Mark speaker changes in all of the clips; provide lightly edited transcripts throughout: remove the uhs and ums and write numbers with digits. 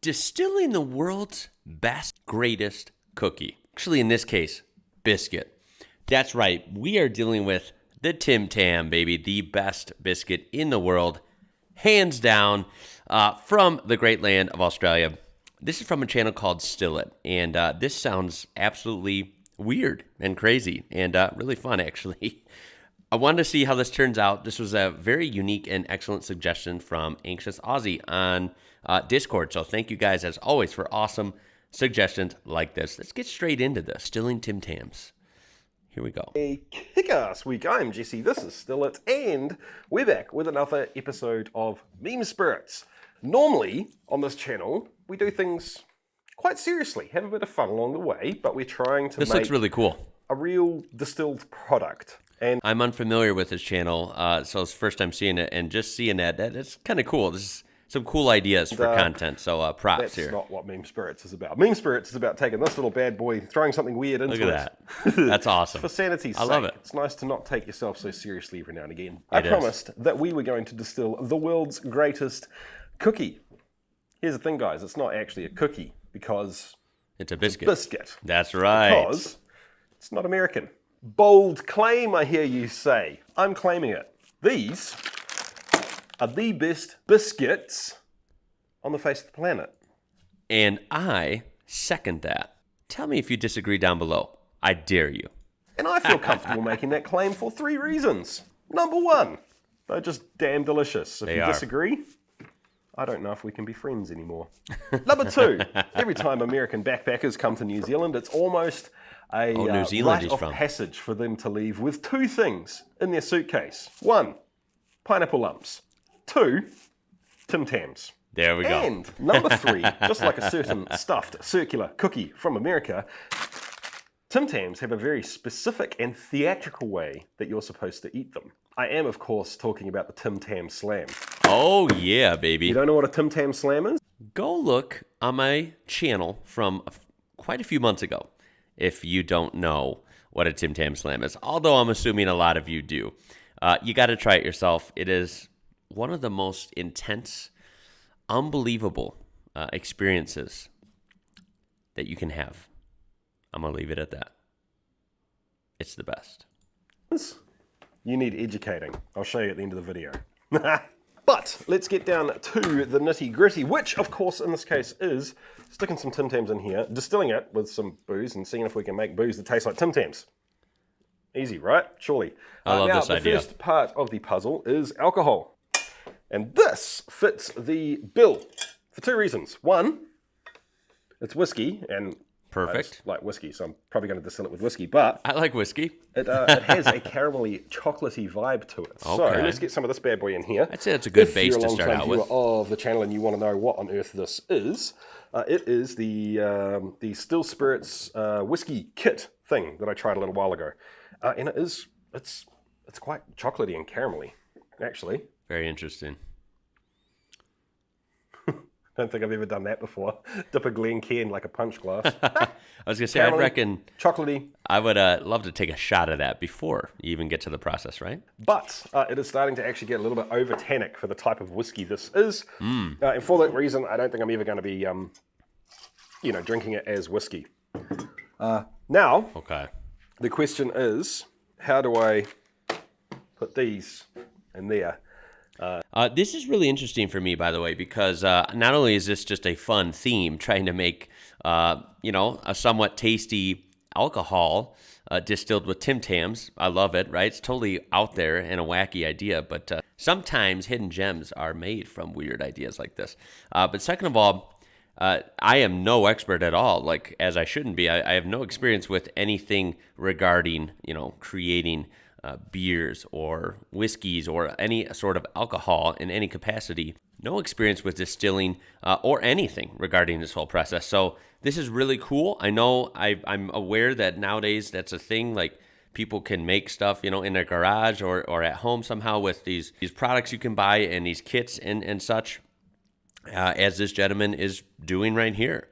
Speaker 1: distilling the world's best, greatest cookie. Actually, in this case, biscuit. That's right. We are dealing with the Tim Tam, baby, the best biscuit in the world, hands down, from the great land of Australia. This is from a channel called Still It, and this sounds absolutely weird and crazy and really fun, actually. I wanted to see how this turns out. This was a very unique and excellent suggestion from Anxious Aussie on Discord. So thank you guys, as always, for awesome suggestions like this. Let's get straight into this. Distilling Tim Tams. Here we go.
Speaker 2: A kick-ass week. I'm Jesse, this is Still It, and we're back with another episode of Meme Spirits. Normally, on this channel, we do things quite seriously, have a bit of fun along the way, but we're trying to
Speaker 1: This
Speaker 2: make
Speaker 1: looks really cool.
Speaker 2: a real distilled product. And
Speaker 1: I'm unfamiliar with this channel, so it's the first time seeing it, and just seeing that's kind of cool. This is some cool ideas for content, so props
Speaker 2: that's
Speaker 1: here.
Speaker 2: not what Meme Spirits is about. Meme Spirits is about taking this little bad boy, throwing something weird into it.
Speaker 1: Look at that. That's awesome.
Speaker 2: For sanity's sake.
Speaker 1: I love it.
Speaker 2: It's nice to not take yourself so seriously every now and again. I promised that we were going to distill the world's greatest cookie. Here's the thing, guys. It's not actually a cookie because
Speaker 1: It's a biscuit.
Speaker 2: biscuit.
Speaker 1: That's right.
Speaker 2: Because it's not American. Bold claim, I hear you say. I'm claiming it. These are the best biscuits on the face of the planet.
Speaker 1: And I second that. Tell me if you disagree down below. I dare you.
Speaker 2: And I feel comfortable making that claim for 3 reasons. Number 1, they're just damn delicious. If you disagree, I don't know if we can be friends anymore. Number 2, every time American backpackers come to New Zealand, it's almost a
Speaker 1: New Zealand
Speaker 2: rite of passage for them to leave with 2 things in their suitcase. 1, pineapple lumps. 2, Tim Tams.
Speaker 1: There we go.
Speaker 2: And number 3, just like a certain stuffed circular cookie from America, Tim Tams have a very specific and theatrical way that you're supposed to eat them. I am, of course, talking about the Tim Tam Slam.
Speaker 1: Oh, yeah, baby.
Speaker 2: You don't know what a Tim Tam Slam is?
Speaker 1: Go look on my channel from quite a few months ago if you don't know what a Tim Tam Slam is, although I'm assuming a lot of you do. You got to try it yourself. It is one of the most intense, unbelievable experiences that you can have. I'm going to leave it at that. It's the best.
Speaker 2: You need educating. I'll show you at the end of the video. But let's get down to the nitty gritty, which of course in this case is sticking some Tim Tams in here, distilling it with some booze and seeing if we can make booze that tastes like Tim Tams. Easy, right? Surely.
Speaker 1: I love this idea.
Speaker 2: The first part of the puzzle is alcohol. And this fits the bill for 2 reasons. 1, it's whiskey, and
Speaker 1: Perfect.
Speaker 2: I like whiskey, so I'm probably going to distill it with whiskey, but
Speaker 1: I like whiskey.
Speaker 2: it has a caramelly, chocolatey vibe to it. So
Speaker 1: Okay.
Speaker 2: let's get some of this bad boy in here.
Speaker 1: I'd say that's a good
Speaker 2: If
Speaker 1: base
Speaker 2: you're a
Speaker 1: to start
Speaker 2: long-time
Speaker 1: out with.
Speaker 2: viewer of the channel and you want to know what on earth this is, it is the Still Spirits whiskey kit thing that I tried a little while ago, and it's quite chocolatey and caramelly, actually.
Speaker 1: Very interesting.
Speaker 2: I don't think I've ever done that before. Dip a Glencairn in like a punch glass.
Speaker 1: I was going to say, I reckon
Speaker 2: Chocolatey.
Speaker 1: I would love to take a shot of that before you even get to the process, right?
Speaker 2: But it is starting to actually get a little bit over tannic for the type of whiskey this is. And for that reason, I don't think I'm ever going to be, drinking it as whiskey. Now,
Speaker 1: Okay.
Speaker 2: the question is, how do I put these in there?
Speaker 1: This is really interesting for me, by the way, because not only is this just a fun theme, trying to make, a somewhat tasty alcohol distilled with Tim Tams. I love it, right? It's totally out there and a wacky idea, but sometimes hidden gems are made from weird ideas like this. But second of all, I am no expert at all, like as I shouldn't be. I have no experience with anything regarding, creating beers or whiskeys or any sort of alcohol in any capacity. No experience with distilling or anything regarding this whole process. So this is really cool. I know I'm aware that nowadays that's a thing. Like people can make stuff, in their garage or at home somehow with these products you can buy and these kits and such, as this gentleman is doing right here.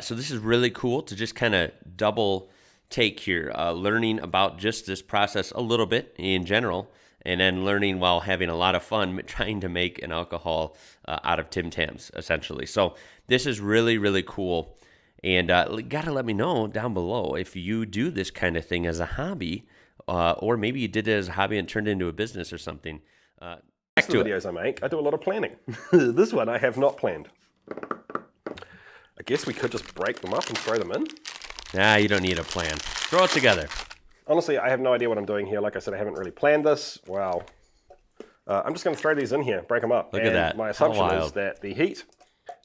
Speaker 1: So this is really cool to just kind of double take here, learning about just this process a little bit in general, and then learning while having a lot of fun trying to make an alcohol out of Tim Tams, essentially. So this is really, really cool. And gotta let me know down below if you do this kind of thing as a hobby, or maybe you did it as a hobby and turned it into a business or something. Back
Speaker 2: The
Speaker 1: to it.
Speaker 2: videos I make, I do a lot of planning. This one I have not planned. I guess we could just break them up and throw them in.
Speaker 1: Nah, you don't need a plan. Throw it together.
Speaker 2: Honestly, I have no idea what I'm doing here. Like I said, I haven't really planned this. Wow. I'm just going to throw these in here, break them up.
Speaker 1: Look at that.
Speaker 2: My
Speaker 1: How
Speaker 2: assumption is
Speaker 1: wild.
Speaker 2: that the heat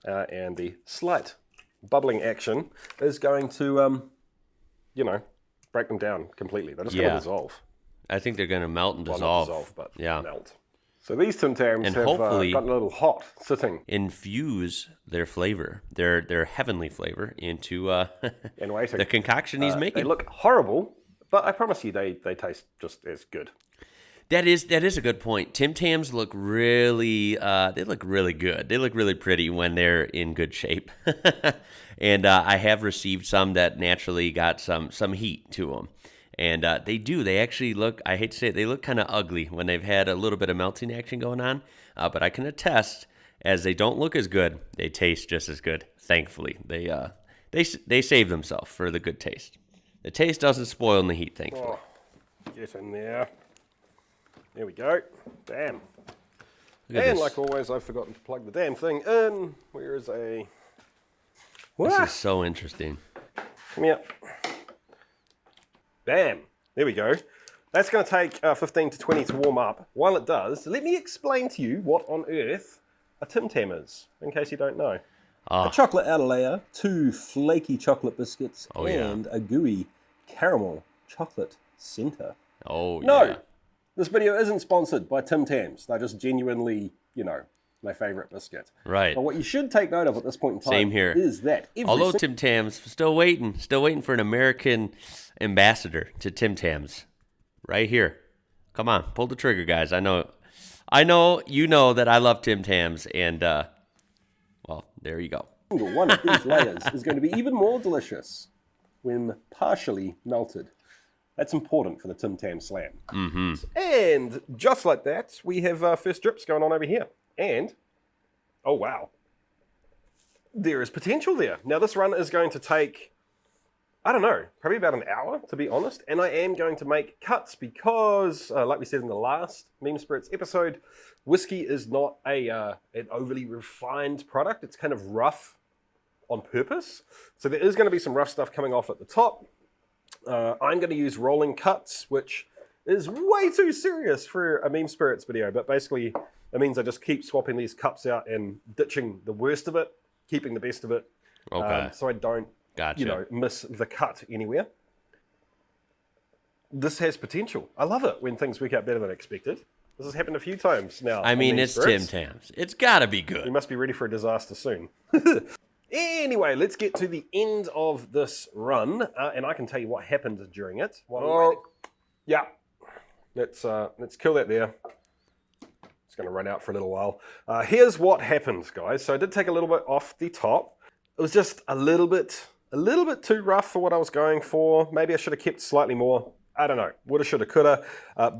Speaker 2: and the slight bubbling action is going to, break them down completely. They're just going to dissolve.
Speaker 1: I think they're going to melt and
Speaker 2: Well,
Speaker 1: dissolve.
Speaker 2: not dissolve, but
Speaker 1: Yeah.
Speaker 2: melt. So these Tim Tams
Speaker 1: And
Speaker 2: have
Speaker 1: hopefully-
Speaker 2: gotten a little hot sitting.
Speaker 1: Infuse their flavor, their heavenly flavor, into
Speaker 2: And waiting.
Speaker 1: the concoction he's
Speaker 2: They
Speaker 1: making.
Speaker 2: look horrible, but I promise you they taste just as good.
Speaker 1: That is a good point. Tim Tams look really they look really good. They look really pretty when they're in good shape. And I have received some that naturally got some heat to them. And they actually look, I hate to say it, they look kind of ugly when they've had a little bit of melting action going on. But I can attest, as they don't look as good, they taste just as good. Thankfully, they save themselves for the good taste. The taste doesn't spoil in the heat, thankfully.
Speaker 2: Oh, get in there. There we go. Bam.
Speaker 1: Look at
Speaker 2: And
Speaker 1: this.
Speaker 2: like always, I've forgotten to plug the damn thing in. Where is a...
Speaker 1: This
Speaker 2: Wah!
Speaker 1: is so interesting.
Speaker 2: Come here. Bam. There we go. That's going to take 15 to 20 to warm up. While it does, let me explain to you what on earth a Tim Tam is, in case you don't know.
Speaker 1: Ah.
Speaker 2: A chocolate outer layer, 2 flaky chocolate biscuits,
Speaker 1: Oh, yeah.
Speaker 2: and a gooey caramel chocolate center.
Speaker 1: Oh,
Speaker 2: No,
Speaker 1: yeah.
Speaker 2: this video isn't sponsored by Tim Tams. They're just genuinely, my favorite biscuit.
Speaker 1: Right.
Speaker 2: But what you should take note of at this point in time
Speaker 1: Same here.
Speaker 2: is that
Speaker 1: Although Tim Tams, still waiting for an American ambassador to Tim Tams. Right here. Come on, pull the trigger, guys. I know you know that I love Tim Tams, and well, there you go.
Speaker 2: single one of these layers is going to be even more delicious when partially melted. That's important for the Tim Tam Slam.
Speaker 1: Mm-hmm.
Speaker 2: And just like that, we have first drips going on over here. And, oh wow, there is potential there. Now this run is going to take, I don't know, probably about an hour, to be honest. And I am going to make cuts because, like we said in the last Meme Spirits episode, whiskey is not an overly refined product. It's kind of rough on purpose. So there is going to be some rough stuff coming off at the top. I'm going to use rolling cuts, which is way too serious for a Meme Spirits video. But basically, it means I just keep swapping these cups out and ditching the worst of it, keeping the best of it.
Speaker 1: Okay.
Speaker 2: So I don't,
Speaker 1: Gotcha.
Speaker 2: miss the cut anywhere. This has potential. I love it when things work out better than expected. This has happened a few times now.
Speaker 1: I
Speaker 2: on
Speaker 1: mean,
Speaker 2: Meme
Speaker 1: it's Tim
Speaker 2: Spirits.
Speaker 1: Tams. It's got to be
Speaker 2: We
Speaker 1: good.
Speaker 2: must be ready for a disaster soon. Anyway, let's get to the end of this run, and I can tell you what happened during it. Yeah. Let's kill that there. It's going to run out for a little while. Here's what happened, guys. So I did take a little bit off the top. It was just a little bit too rough for what I was going for. Maybe I should have kept slightly more. I don't know. Woulda, shoulda, coulda.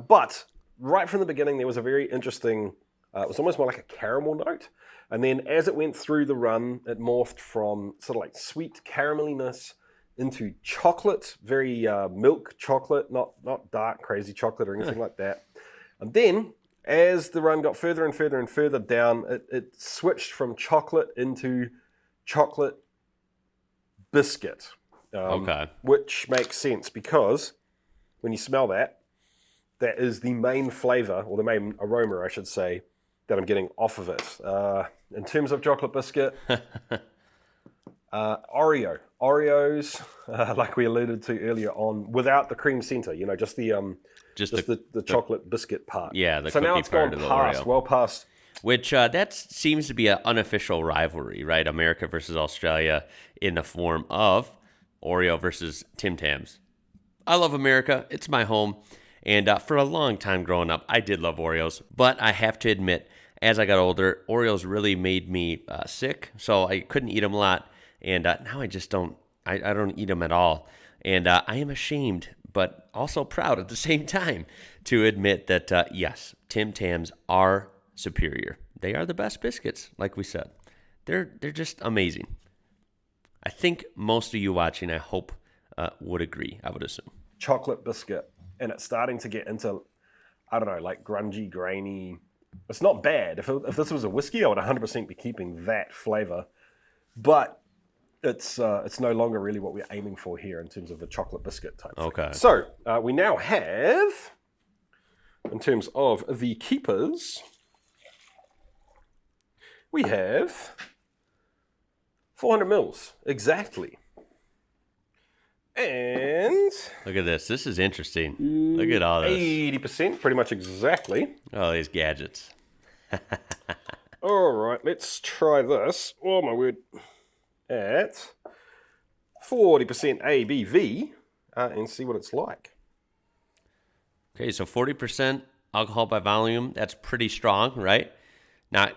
Speaker 2: But right from the beginning, there was a very interesting. It was almost more like a caramel note. And then as it went through the run, it morphed from sort of like sweet carameliness into chocolate, very milk chocolate, not dark crazy chocolate or anything like that. And then as the run got further and further and further down, it switched from chocolate into chocolate biscuit.
Speaker 1: Okay.
Speaker 2: Which makes sense because when you smell that, that is the main flavor, or the main aroma, I should say, that I'm getting off of it. In terms of chocolate biscuit, Oreos, like we alluded to earlier on, without the cream center, just the chocolate biscuit part.
Speaker 1: Yeah, the
Speaker 2: so now
Speaker 1: cookie
Speaker 2: it's gone
Speaker 1: part of the
Speaker 2: past,
Speaker 1: Oreo.
Speaker 2: well past.
Speaker 1: Which that seems to be an unofficial rivalry, right? America versus Australia in the form of Oreo versus Tim Tams. I love America. It's my home. And for a long time growing up, I did love Oreos. But I have to admit, as I got older, Oreos really made me sick. So I couldn't eat them a lot. And now I just don't, I don't eat them at all. And I am ashamed but also proud at the same time to admit that, yes, Tim Tams are superior. They are the best biscuits, like we said. They're just amazing. I think most of you watching, I hope, would agree, I would assume.
Speaker 2: Chocolate biscuit, and it's starting to get into, I don't know, like grungy, grainy. It's not bad. If this was a whiskey, I would 100% be keeping that flavor. But it's no longer really what we're aiming for here in terms of a chocolate biscuit type thing.
Speaker 1: Okay.
Speaker 2: So we now have, in terms of the keepers, we have 400 mils, exactly. And
Speaker 1: Look at this. This is interesting. Look at all this.
Speaker 2: 80%, pretty much exactly.
Speaker 1: All these gadgets.
Speaker 2: All right, let's try this. Oh, my word. At 40% ABV and see what it's like.
Speaker 1: Okay, so 40% alcohol by volume. That's pretty strong, right? Not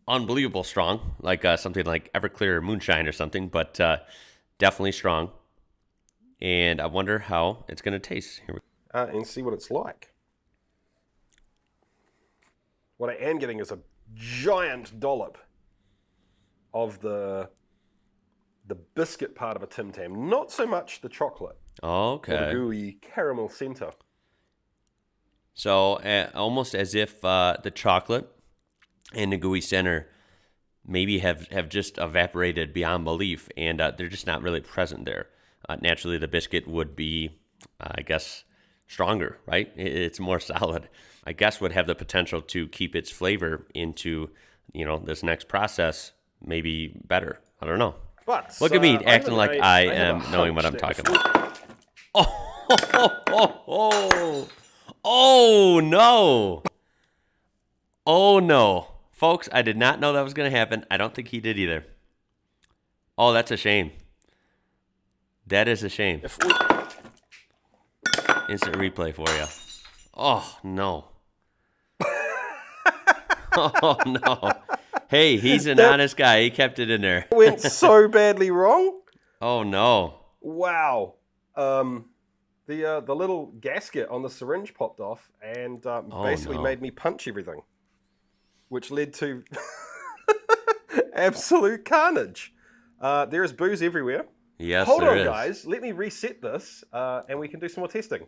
Speaker 1: unbelievable strong, like something like Everclear or Moonshine or something, but definitely strong. And I wonder how it's going to taste. Here
Speaker 2: and see what it's like. What I am getting is a giant dollop of the biscuit part of a Tim Tam, not so much the chocolate.
Speaker 1: Okay.
Speaker 2: Or the gooey caramel center.
Speaker 1: So almost as if the chocolate and the gooey center maybe have just evaporated beyond belief, and they're just not really present there. Naturally, the biscuit would be, I guess, stronger, right? It's more solid. I guess would have the potential to keep its flavor into, this next process maybe better. I don't know.
Speaker 2: But
Speaker 1: look at me acting like I am knowing what I'm talking about. Oh no! Oh no, folks! I did not know that was going to happen. I don't think he did either. Oh, that's a shame. That is a shame. Instant replay for you. Oh, no. Oh, no. Hey, he's an honest guy. He kept it in there.
Speaker 2: Went so badly wrong.
Speaker 1: Oh, no.
Speaker 2: Wow. The little gasket on the syringe popped off and basically made me punch everything, which led to absolute carnage. There is booze everywhere.
Speaker 1: Yes,
Speaker 2: Hold
Speaker 1: there
Speaker 2: on,
Speaker 1: is.
Speaker 2: guys. Let me reset this, and we can do some more testing.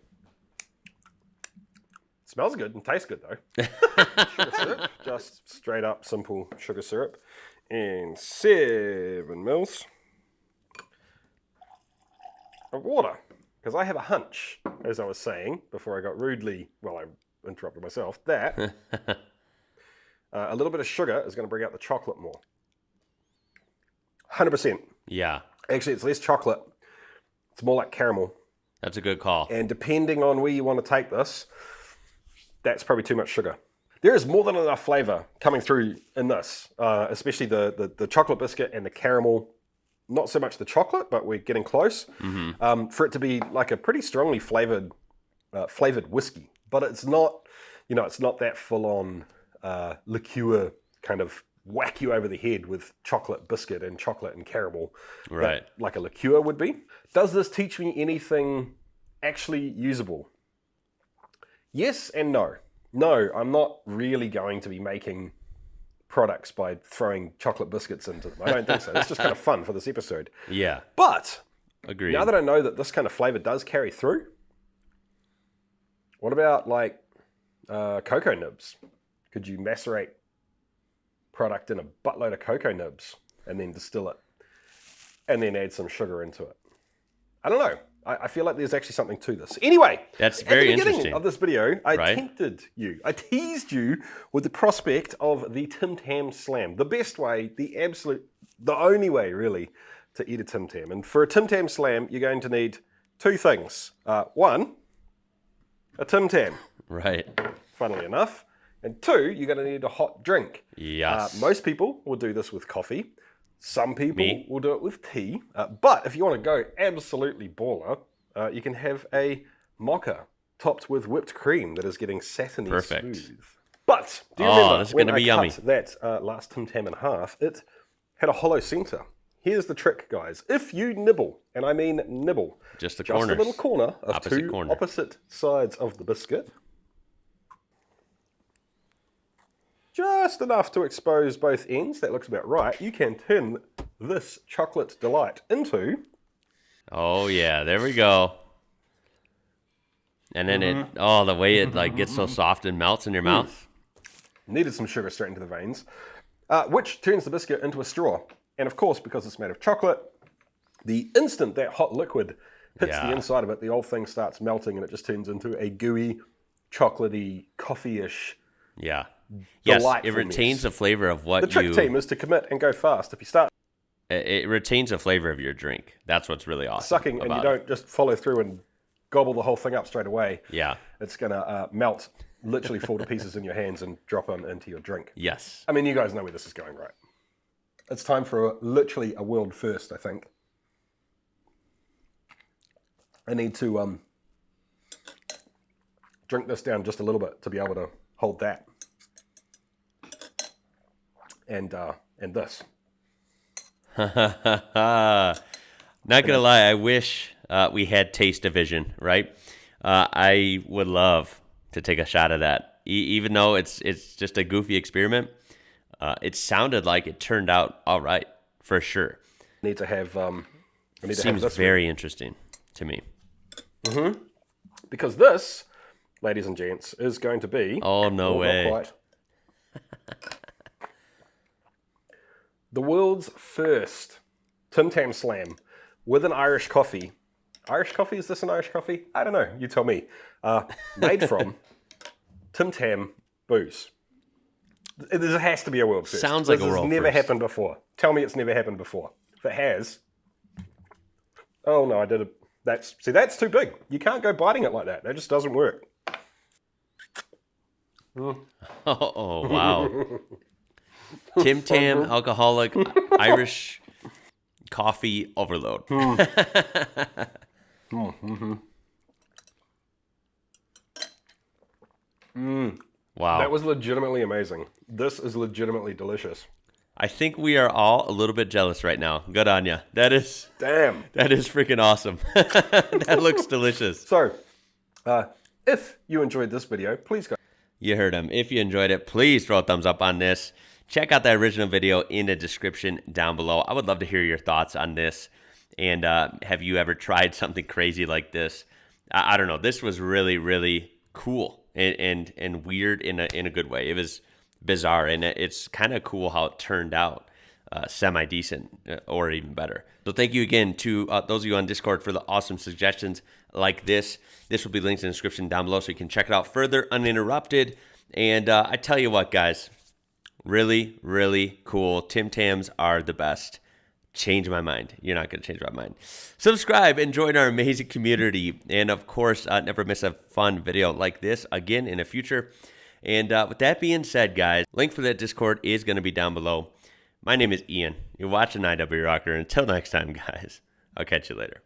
Speaker 2: Smells good and tastes good, though. Sugar syrup. Just straight up, simple sugar syrup. And 7 mils of water. Because I have a hunch, as I was saying, before I got rudely, I interrupted myself, that a little bit of sugar is going to bring out the chocolate more. 100%.
Speaker 1: Yeah.
Speaker 2: Actually, it's less chocolate. It's more like caramel.
Speaker 1: That's a good call.
Speaker 2: And depending on where you want to take this, that's probably too much sugar. There is more than enough flavor coming through in this, especially the chocolate biscuit and the caramel. Not so much the chocolate, but we're getting close. Mm-hmm. For it to be like a pretty strongly flavored whiskey. But it's not, it's not that full-on liqueur kind of whack you over the head with chocolate biscuit and chocolate and caramel,
Speaker 1: right?
Speaker 2: Like a liqueur would be. Does this teach me anything actually usable? Yes and no. No, I'm not really going to be making products by throwing chocolate biscuits into them. I don't think so. It's just kind of fun for this episode.
Speaker 1: Yeah.
Speaker 2: But
Speaker 1: agreed.
Speaker 2: Now that I know that this kind of flavor does carry through, what about like cocoa nibs? Could you macerate product in a buttload of cocoa nibs and then distill it and then add some sugar into it? I don't know. I feel like there's actually something to this. Anyway,
Speaker 1: that's very
Speaker 2: at the beginning
Speaker 1: interesting
Speaker 2: of this video, I teased you with the prospect of the Tim Tam Slam. The best way, the only way really to eat a Tim Tam. And for a Tim Tam Slam, you're going to need 2 things. One, a Tim Tam.
Speaker 1: Right.
Speaker 2: Funnily enough. And 2, you're going to need a hot drink.
Speaker 1: Yes.
Speaker 2: Most people will do this with coffee. Some people will do it with tea. But if you want to go absolutely baller, you can have a mocha topped with whipped cream that is getting satiny smooth. But do you remember
Speaker 1: this is
Speaker 2: when
Speaker 1: gonna be
Speaker 2: I
Speaker 1: yummy.
Speaker 2: cut that last Tim Tam in half, it had a hollow center here's the trick, guys. If you nibble, and I mean nibble,
Speaker 1: Just the
Speaker 2: just
Speaker 1: corners.
Speaker 2: a little corner of
Speaker 1: Opposite
Speaker 2: two
Speaker 1: corner.
Speaker 2: opposite sides of the biscuit, just enough to expose both ends, that looks about right, you can turn this chocolate delight into...
Speaker 1: Oh yeah, there we go. And then the way it like gets so soft and melts in your mouth.
Speaker 2: Needed some sugar straight into the veins, which turns the biscuit into a straw. And of course, because it's made of chocolate, the instant that hot liquid hits the inside of it, the whole thing starts melting and it just turns into a gooey, chocolatey, coffee-ish.
Speaker 1: Yeah. Yes, it
Speaker 2: Delightful
Speaker 1: retains
Speaker 2: mess.
Speaker 1: the flavor of what
Speaker 2: The trick, team, is to commit and go fast. If you start
Speaker 1: It retains the flavor of your drink. That's what's really awesome.
Speaker 2: sucking and you don't just follow through and gobble the whole thing up straight away,
Speaker 1: Yeah.
Speaker 2: it's going to melt, literally fall to pieces in your hands and drop them into your drink.
Speaker 1: Yes.
Speaker 2: I mean, you guys know where this is going, right? It's time for literally a world first, I think. I need to drink this down just a little bit to be able to hold that. And this.
Speaker 1: Not gonna lie, I wish we had taste-o-vision, right? I would love to take a shot of that. Even though it's just a goofy experiment, it sounded like it turned out all right, for sure.
Speaker 2: Need to have. I need to
Speaker 1: Seems
Speaker 2: have this
Speaker 1: very interesting to me.
Speaker 2: because this, ladies and gents, is going to be.
Speaker 1: Oh, no way.
Speaker 2: Not quite. The world's first Tim Tam Slam with an Irish coffee. Irish coffee? Is this an Irish coffee? I don't know. You tell me. Made from Tim Tam booze. There has to be a world first.
Speaker 1: Sounds like
Speaker 2: this
Speaker 1: a world
Speaker 2: has never
Speaker 1: first.
Speaker 2: happened before. Tell me it's never happened before. If it has, oh no, I did it. That's too big. You can't go biting it like that. That just doesn't work.
Speaker 1: Oh wow. Tim Tam alcoholic Irish coffee overload. Wow.
Speaker 2: That was legitimately amazing. This is legitimately delicious.
Speaker 1: I think we are all a little bit jealous right now. Good on ya. That is
Speaker 2: Damn.
Speaker 1: freaking awesome. That looks delicious.
Speaker 2: So, if you enjoyed this video, please go.
Speaker 1: You heard him. If you enjoyed it, please throw a thumbs up on this. Check out that original video in the description down below. I would love to hear your thoughts on this. And have you ever tried something crazy like this? I don't know. This was really, really cool and weird in a good way. It was bizarre, and it's kind of cool how it turned out semi-decent or even better. So thank you again to those of you on Discord for the awesome suggestions like this. This will be linked in the description down below so you can check it out further uninterrupted. And I tell you what, guys, really, really cool. Tim Tams are the best. Change my mind. You're not going to change my mind. Subscribe and join our amazing community. And of course, never miss a fun video like this again in the future. And with that being said, guys, link for that Discord is going to be down below. My name is Ian. You're watching IWrocker. Until next time, guys, I'll catch you later.